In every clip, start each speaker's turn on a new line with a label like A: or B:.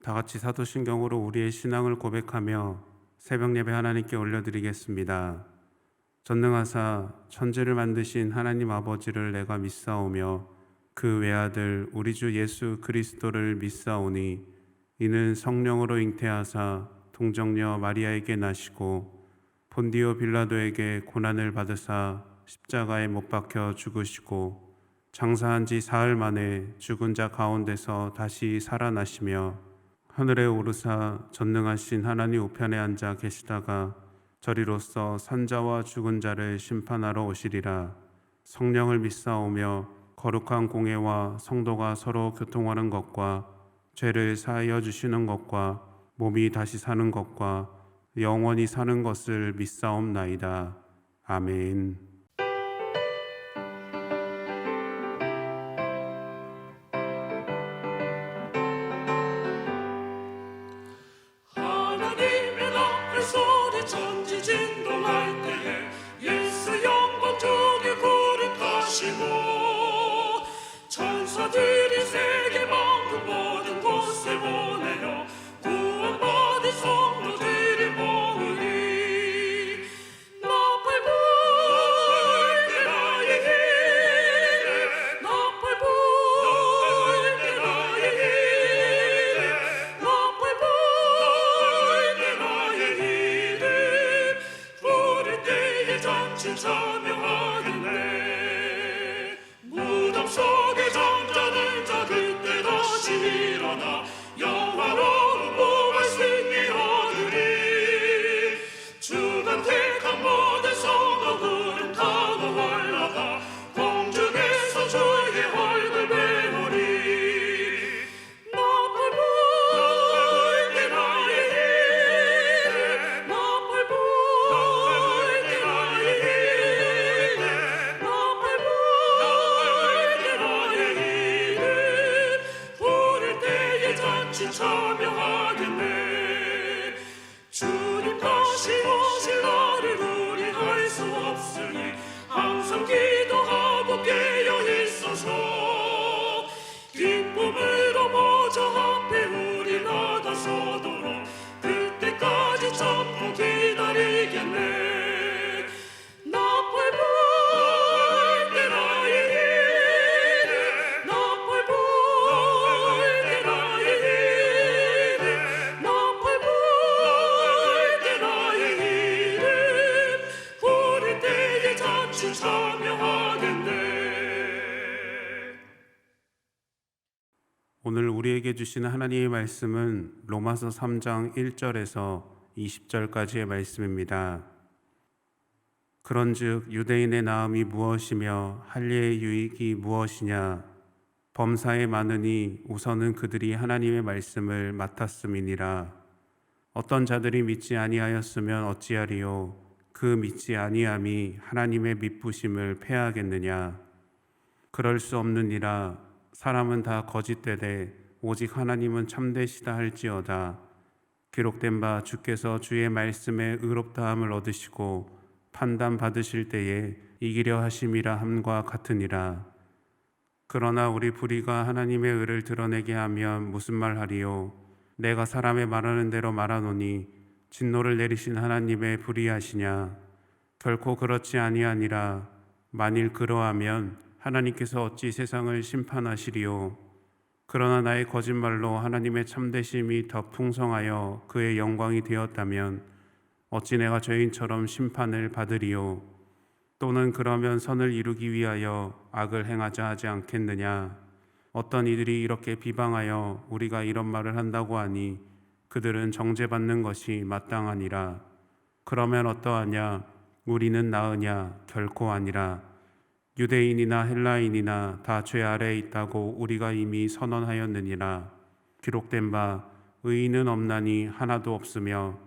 A: 다 같이 사도신경으로 우리의 신앙을 고백하며 새벽 예배 하나님께 올려드리겠습니다. 전능하사 천지를 만드신 하나님 아버지를 내가 믿사오며 그 외아들 우리 주 예수 그리스도를 믿사오니 이는 성령으로 잉태하사 동정녀 마리아에게 나시고 본디오 빌라도에게 고난을 받으사 십자가에 못 박혀 죽으시고 장사한 지 사흘 만에 죽은 자 가운데서 다시 살아나시며 하늘에 오르사 전능하신 하나님 우편에 앉아 계시다가 저리로서 산자와 죽은 자를 심판하러 오시리라. 성령을 믿사오며 거룩한 공회와 성도가 서로 교통하는 것과 죄를 사하여 주시는 것과 몸이 다시 사는 것과 영원히 사는 것을 믿사옵나이다. 아멘.
B: 하나님의 나팔 소리 천지 진동할 때에 예수 영광 중에 구름 타시고 천사들이 세계 만국 모든 곳에 보내어 구원받은 성도들을 모으니 나팔 불 때 나의 힘 나팔 불 때 나의 힘 나팔 불 때 나의 이름 부를 때에 잔치 참여하겠네. 무덤 속에 잠자는 자 그때 다시 일어나 영화로운 부활 승리 얻으리. 주가 택한 모든 성도 구름 타고 올라가 공중에서 주의 얼굴 배우리. 나팔 불 때 나의 힘 나팔 불 때 나의 힘 나팔 불 때 나의 이름 부를 때에 잔치 참여하겠네. 주님 다시 오실 날을 우리 알 수 없으니 항상 기도하고 깨어 있어서 기쁨으로 보좌 앞에 우리 나가서도록 그때까지 참고 기다리겠네. 나팔 불 때 나의 힘 나팔 불 때 나의 힘 나팔 불 때 나의 이름 부를 때에 잔치 참여하겠네.
A: 오늘 우리에게 주시는 하나님의 말씀은 로마서 3장 1절에서 20절까지의 말씀입니다. 그런즉 유대인의 나음이 무엇이며 할례의 유익이 무엇이냐? 범사에 많으니 우선은 그들이 하나님의 말씀을 맡았음이니라. 어떤 자들이 믿지 아니하였으면 어찌하리요? 그 믿지 아니함이 하나님의 믿부심을 패하겠느냐? 그럴 수 없느니라. 사람은 다 거짓되되 오직 하나님은 참되시다 할지어다. 기록된 바 주께서 주의 말씀에 의롭다함을 얻으시고 판단 받으실 때에 이기려 하심이라 함과 같으니라. 그러나 우리 불의가 하나님의 의를 드러내게 하면 무슨 말하리요? 내가 사람의 말하는 대로 말하노니 진노를 내리신 하나님의 불의하시냐? 결코 그렇지 아니하니라. 만일 그러하면 하나님께서 어찌 세상을 심판하시리요? 그러나 나의 거짓말로 하나님의 참되심이 더 풍성하여 그의 영광이 되었다면 어찌 내가 죄인처럼 심판을 받으리요? 또는 그러면 선을 이루기 위하여 악을 행하자 하지 않겠느냐? 어떤 이들이 이렇게 비방하여 우리가 이런 말을 한다고 하니 그들은 정죄받는 것이 마땅하니라. 그러면 어떠하냐? 우리는 나으냐? 결코 아니라. 유대인이나 헬라인이나 다 죄 아래에 있다고 우리가 이미 선언하였느니라. 기록된 바 의인은 없나니 하나도 없으며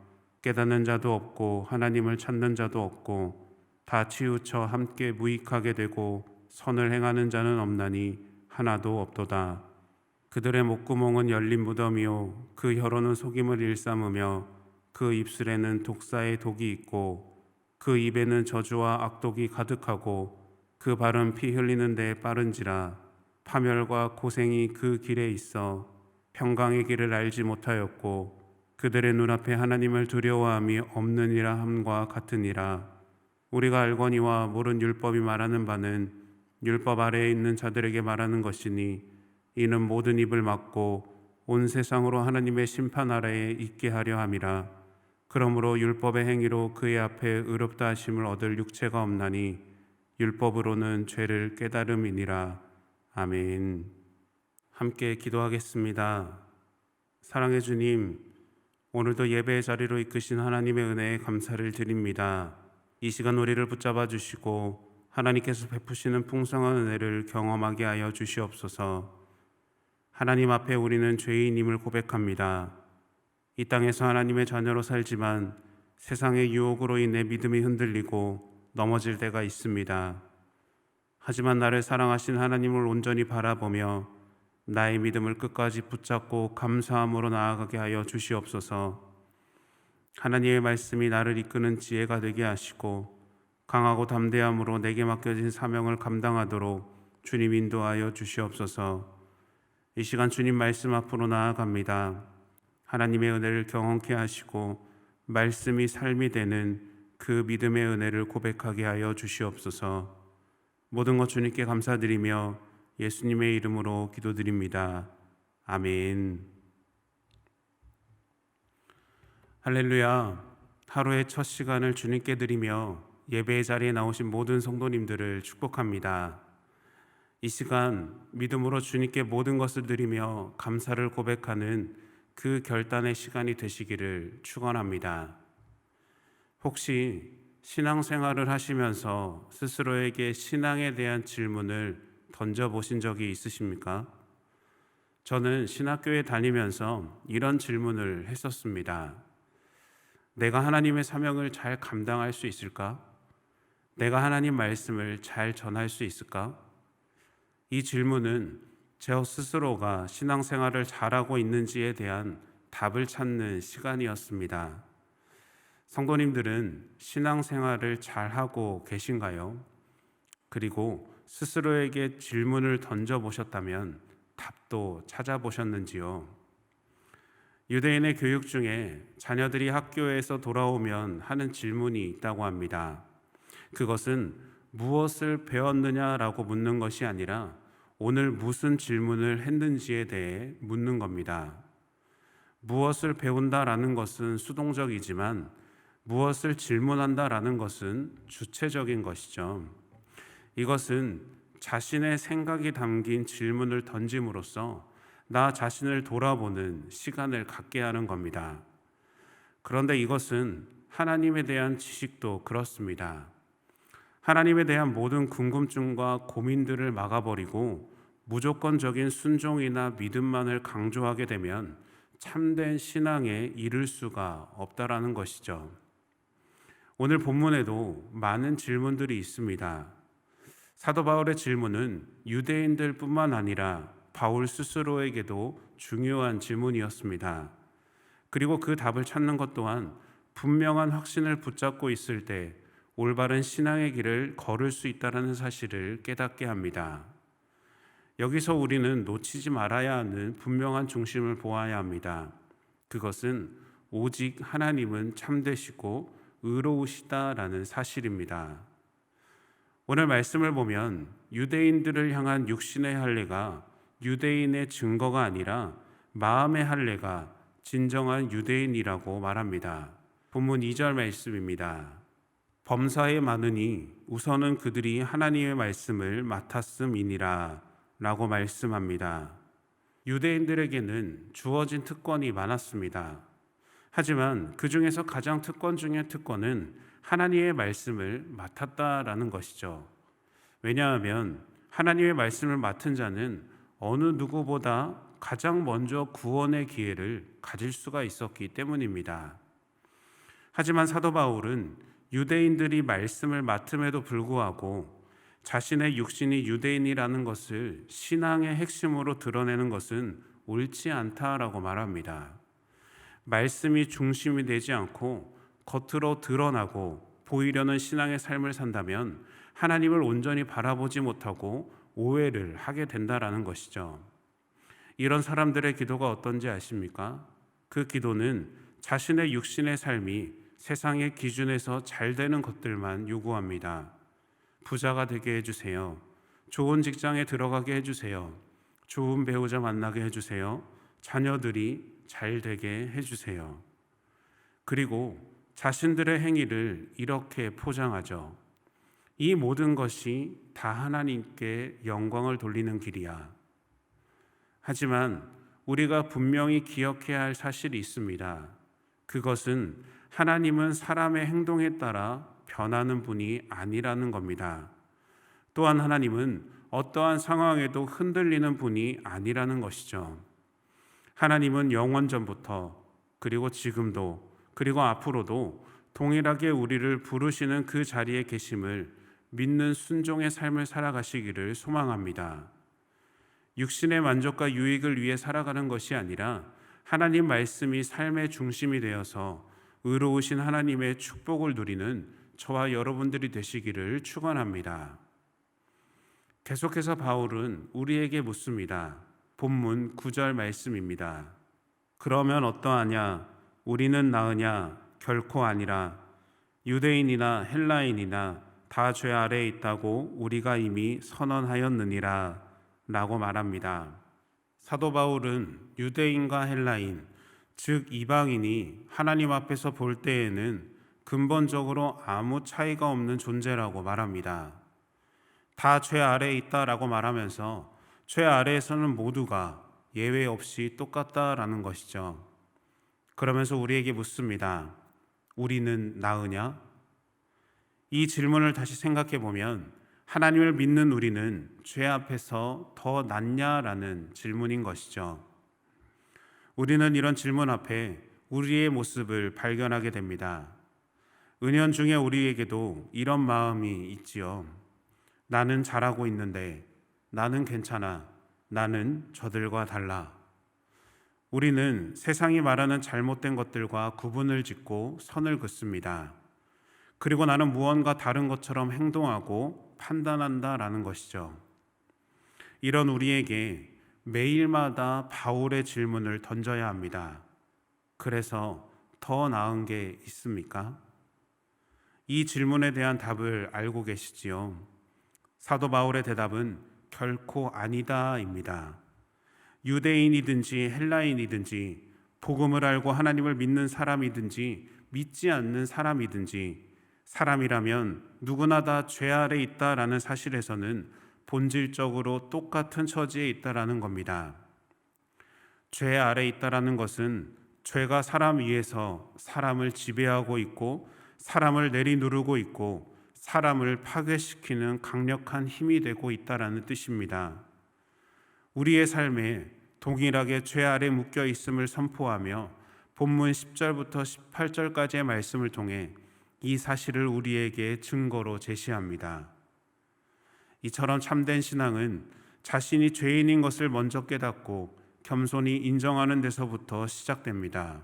A: 깨닫는 자도 없고 하나님을 찾는 자도 없고 다 치우쳐 함께 무익하게 되고 선을 행하는 자는 없나니 하나도 없도다. 그들의 목구멍은 열린 무덤이요 그 혀로는 속임을 일삼으며 그 입술에는 독사의 독이 있고 그 입에는 저주와 악독이 가득하고 그 발은 피 흘리는 데에 빠른지라. 파멸과 고생이 그 길에 있어 평강의 길을 알지 못하였고 그들의 눈앞에 하나님을 두려워함이 없느니라 함과 같으니라. 우리가 알거니와 모른 율법이 말하는 바는 율법 아래에 있는 자들에게 말하는 것이니 이는 모든 입을 막고 온 세상으로 하나님의 심판 아래에 있게 하려 함이라. 그러므로 율법의 행위로 그의 앞에 의롭다 하심을 얻을 육체가 없나니 율법으로는 죄를 깨달음이니라. 아멘. 함께 기도하겠습니다. 사랑의 주님, 오늘도 예배의 자리로 이끄신 하나님의 은혜에 감사를 드립니다. 이 시간 우리를 붙잡아 주시고 하나님께서 베푸시는 풍성한 은혜를 경험하게 하여 주시옵소서. 하나님 앞에 우리는 죄인임을 고백합니다. 이 땅에서 하나님의 자녀로 살지만 세상의 유혹으로 인해 믿음이 흔들리고 넘어질 때가 있습니다. 하지만 나를 사랑하신 하나님을 온전히 바라보며 나의 믿음을 끝까지 붙잡고 감사함으로 나아가게 하여 주시옵소서. 하나님의 말씀이 나를 이끄는 지혜가 되게 하시고 강하고 담대함으로 내게 맡겨진 사명을 감당하도록 주님 인도하여 주시옵소서. 이 시간 주님 말씀 앞으로 나아갑니다. 하나님의 은혜를 경험케 하시고 말씀이 삶이 되는 그 믿음의 은혜를 고백하게 하여 주시옵소서. 모든 것 주님께 감사드리며 예수님의 이름으로 기도드립니다. 아멘. 할렐루야. 하루의 첫 시간을 주님께 드리며 예배의 자리에 나오신 모든 성도님들을 축복합니다. 이 시간 믿음으로 주님께 모든 것을 드리며 감사를 고백하는 그 결단의 시간이 되시기를 축원합니다. 혹시 신앙생활을 하시면서 스스로에게 신앙에 대한 질문을 던져보신 적이 있으십니까? 저는 신학교에 다니면서 이런 질문을 했었습니다. 내가 하나님의 사명을 잘 감당할 수 있을까? 내가 하나님 말씀을 잘 전할 수 있을까? 이 질문은 저 스스로가 신앙생활을 잘하고 있는지에 대한 답을 찾는 시간이었습니다. 성도님들은 신앙생활을 잘하고 계신가요? 그리고 스스로에게 질문을 던져보셨다면 답도 찾아보셨는지요? 유대인의 교육 중에 자녀들이 학교에서 돌아오면 하는 질문이 있다고 합니다. 그것은 무엇을 배웠느냐라고 묻는 것이 아니라 오늘 무슨 질문을 했는지에 대해 묻는 겁니다. 무엇을 배운다라는 것은 수동적이지만 무엇을 질문한다라는 것은 주체적인 것이죠. 이것은 자신의 생각이 담긴 질문을 던짐으로써 나 자신을 돌아보는 시간을 갖게 하는 겁니다. 그런데 이것은 하나님에 대한 지식도 그렇습니다. 하나님에 대한 모든 궁금증과 고민들을 막아버리고 무조건적인 순종이나 믿음만을 강조하게 되면 참된 신앙에 이를 수가 없다라는 것이죠. 오늘 본문에도 많은 질문들이 있습니다. 사도 바울의 질문은 유대인들뿐만 아니라 바울 스스로에게도 중요한 질문이었습니다. 그리고 그 답을 찾는 것 또한 분명한 확신을 붙잡고 있을 때 올바른 신앙의 길을 걸을 수 있다는 사실을 깨닫게 합니다. 여기서 우리는 놓치지 말아야 하는 분명한 중심을 보아야 합니다. 그것은 오직 하나님은 참되시고 의로우시다라는 사실입니다. 오늘 말씀을 보면 유대인들을 향한 육신의 할례가 유대인의 증거가 아니라 마음의 할례가 진정한 유대인이라고 말합니다. 본문 2절 말씀입니다. 범사에 많으니 우선은 그들이 하나님의 말씀을 맡았음이니라 라고 말씀합니다. 유대인들에게는 주어진 특권이 많았습니다. 하지만 그 중에서 가장 특권 중의 특권은 하나님의 말씀을 맡았다라는 것이죠. 왜냐하면 하나님의 말씀을 맡은 자는 어느 누구보다 가장 먼저 구원의 기회를 가질 수가 있었기 때문입니다. 하지만 사도 바울은 유대인들이 말씀을 맡음에도 불구하고 자신의 육신이 유대인이라는 것을 신앙의 핵심으로 드러내는 것은 옳지 않다라고 말합니다. 말씀이 중심이 되지 않고 겉으로 드러나고 보이려는 신앙의 삶을 산다면 하나님을 온전히 바라보지 못하고 오해를 하게 된다라는 것이죠. 이런 사람들의 기도가 어떤지 아십니까? 그 기도는 자신의 육신의 삶이 세상의 기준에서 잘 되는 것들만 요구합니다. 부자가 되게 해주세요. 좋은 직장에 들어가게 해주세요. 좋은 배우자 만나게 해주세요. 자녀들이 잘 되게 해주세요. 그리고 자신들의 행위를 이렇게 포장하죠. 이 모든 것이 다 하나님께 영광을 돌리는 길이야. 하지만 우리가 분명히 기억해야 할 사실이 있습니다. 그것은 하나님은 사람의 행동에 따라 변하는 분이 아니라는 겁니다. 또한 하나님은 어떠한 상황에도 흔들리는 분이 아니라는 것이죠. 하나님은 영원전부터 그리고 지금도 그리고 앞으로도 동일하게 우리를 부르시는 그 자리에 계심을 믿는 순종의 삶을 살아가시기를 소망합니다. 육신의 만족과 유익을 위해 살아가는 것이 아니라 하나님 말씀이 삶의 중심이 되어서 의로우신 하나님의 축복을 누리는 저와 여러분들이 되시기를 축원합니다. 계속해서 바울은 우리에게 묻습니다. 본문 9절 말씀입니다. 그러면 어떠하냐? 우리는 나으냐? 결코 아니라. 유대인이나 헬라인이나 다 죄 아래에 있다고 우리가 이미 선언하였느니라 라고 말합니다. 사도 바울은 유대인과 헬라인, 즉 이방인이 하나님 앞에서 볼 때에는 근본적으로 아무 차이가 없는 존재라고 말합니다. 다 죄 아래에 있다라고 말하면서 죄 아래에서는 모두가 예외 없이 똑같다라는 것이죠. 그러면서 우리에게 묻습니다. 우리는 나으냐? 이 질문을 다시 생각해 보면 하나님을 믿는 우리는 죄 앞에서 더 낫냐라는 질문인 것이죠. 우리는 이런 질문 앞에 우리의 모습을 발견하게 됩니다. 은연중에 우리에게도 이런 마음이 있지요. 나는 잘하고 있는데, 나는 괜찮아, 나는 저들과 달라. 우리는 세상이 말하는 잘못된 것들과 구분을 짓고 선을 긋습니다. 그리고 나는 무언가 다른 것처럼 행동하고 판단한다라는 것이죠. 이런 우리에게 매일마다 바울의 질문을 던져야 합니다. 그래서 더 나은 게 있습니까? 이 질문에 대한 답을 알고 계시지요? 사도 바울의 대답은 결코 아니다입니다. 유대인이든지 헬라인이든지 복음을 알고 하나님을 믿는 사람이든지 믿지 않는 사람이든지 사람이라면 누구나 다 죄 아래 있다라는 사실에서는 본질적으로 똑같은 처지에 있다라는 겁니다. 죄 아래 있다라는 것은 죄가 사람 위에서 사람을 지배하고 있고 사람을 내리누르고 있고 사람을 파괴시키는 강력한 힘이 되고 있다라는 뜻입니다. 우리의 삶에 동일하게 죄 아래 묶여 있음을 선포하며 본문 10절부터 18절까지의 말씀을 통해 이 사실을 우리에게 증거로 제시합니다. 이처럼 참된 신앙은 자신이 죄인인 것을 먼저 깨닫고 겸손히 인정하는 데서부터 시작됩니다.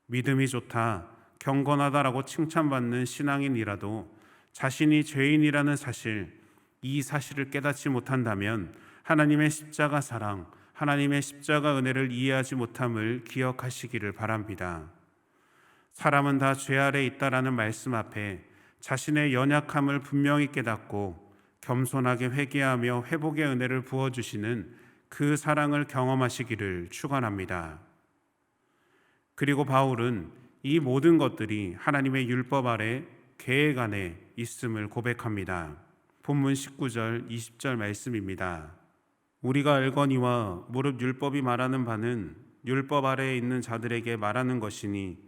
A: 믿음이 좋다, 경건하다라고 칭찬받는 신앙인이라도 자신이 죄인이라는 사실, 이 사실을 깨닫지 못한다면 하나님의 십자가 사랑, 하나님의 십자가 은혜를 이해하지 못함을 기억하시기를 바랍니다. 사람은 다 죄 아래 있다라는 말씀 앞에 자신의 연약함을 분명히 깨닫고 겸손하게 회개하며 회복의 은혜를 부어주시는 그 사랑을 경험하시기를 축원합니다. 그리고 바울은 이 모든 것들이 하나님의 율법 아래 계획 안에 있음을 고백합니다. 본문 19절 20절 말씀입니다. 우리가 알거니와 무릇 율법이 말하는 바는 율법 아래에 있는 자들에게 말하는 것이니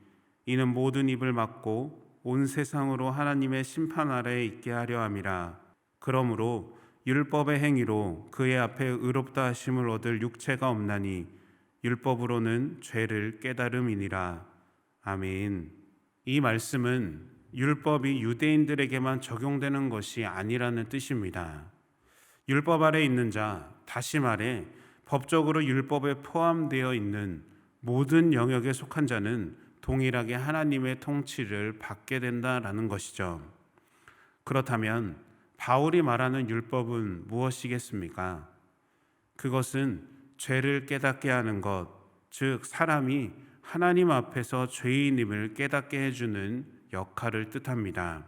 A: 이는 모든 입을 막고 온 세상으로 하나님의 심판 아래에 있게 하려 함이라. 그러므로 율법의 행위로 그의 앞에 의롭다 하심을 얻을 육체가 없나니 율법으로는 죄를 깨달음이니라. 아멘. 이 말씀은 율법이 유대인들에게만 적용되는 것이 아니라는 뜻입니다. 율법 아래 있는 자, 다시 말해 법적으로 율법에 포함되어 있는 모든 영역에 속한 자는 동일하게 하나님의 통치를 받게 된다라는 것이죠. 그렇다면 바울이 말하는 율법은 무엇이겠습니까? 그것은 죄를 깨닫게 하는 것, 즉 사람이 하나님 앞에서 죄인임을 깨닫게 해주는 역할을 뜻합니다.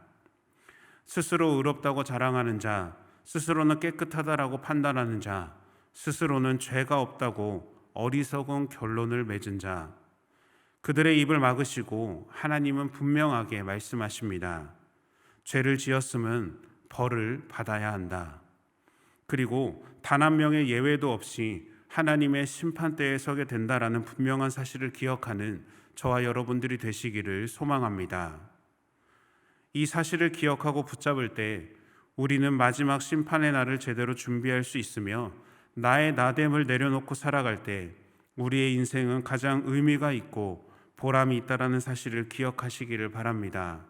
A: 스스로 의롭다고 자랑하는 자, 스스로는 깨끗하다라고 판단하는 자, 스스로는 죄가 없다고 어리석은 결론을 맺은 자, 그들의 입을 막으시고 하나님은 분명하게 말씀하십니다. 죄를 지었으면 벌을 받아야 한다. 그리고 단 한 명의 예외도 없이 하나님의 심판대에 서게 된다라는 분명한 사실을 기억하는 저와 여러분들이 되시기를 소망합니다. 이 사실을 기억하고 붙잡을 때 우리는 마지막 심판의 날을 제대로 준비할 수 있으며 나의 나됨을 내려놓고 살아갈 때 우리의 인생은 가장 의미가 있고 보람이 있다라는 사실을 기억하시기를 바랍니다.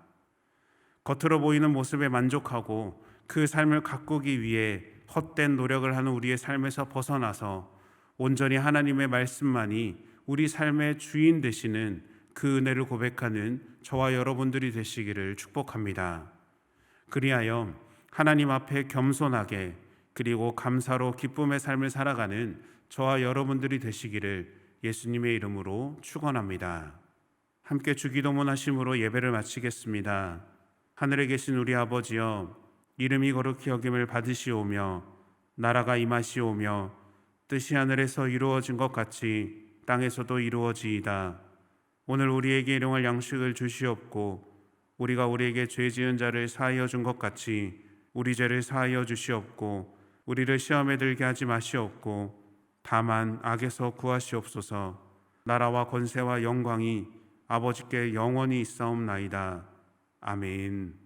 A: 겉으로 보이는 모습에 만족하고 그 삶을 가꾸기 위해 헛된 노력을 하는 우리의 삶에서 벗어나서 온전히 하나님의 말씀만이 우리 삶의 주인 되시는 그 은혜를 고백하는 저와 여러분들이 되시기를 축복합니다. 그리하여 하나님 앞에 겸손하게 그리고 감사로 기쁨의 삶을 살아가는 저와 여러분들이 되시기를 예수님의 이름으로 축원합니다. 함께 주기도문 하심으로 예배를 마치겠습니다. 하늘에 계신 우리 아버지여, 이름이 거룩히 여김을 받으시오며 나라가 임하시오며 뜻이 하늘에서 이루어진 것 같이 땅에서도 이루어지이다. 오늘 우리에게 일용할 양식을 주시옵고 우리가 우리에게 죄 지은 자를 사하여 준 것 같이 우리 죄를 사하여 주시옵고 우리를 시험에 들게 하지 마시옵고 다만 악에서 구하시옵소서. 나라와 권세와 영광이 아버지께 영원히 있사옵나이다. 아멘.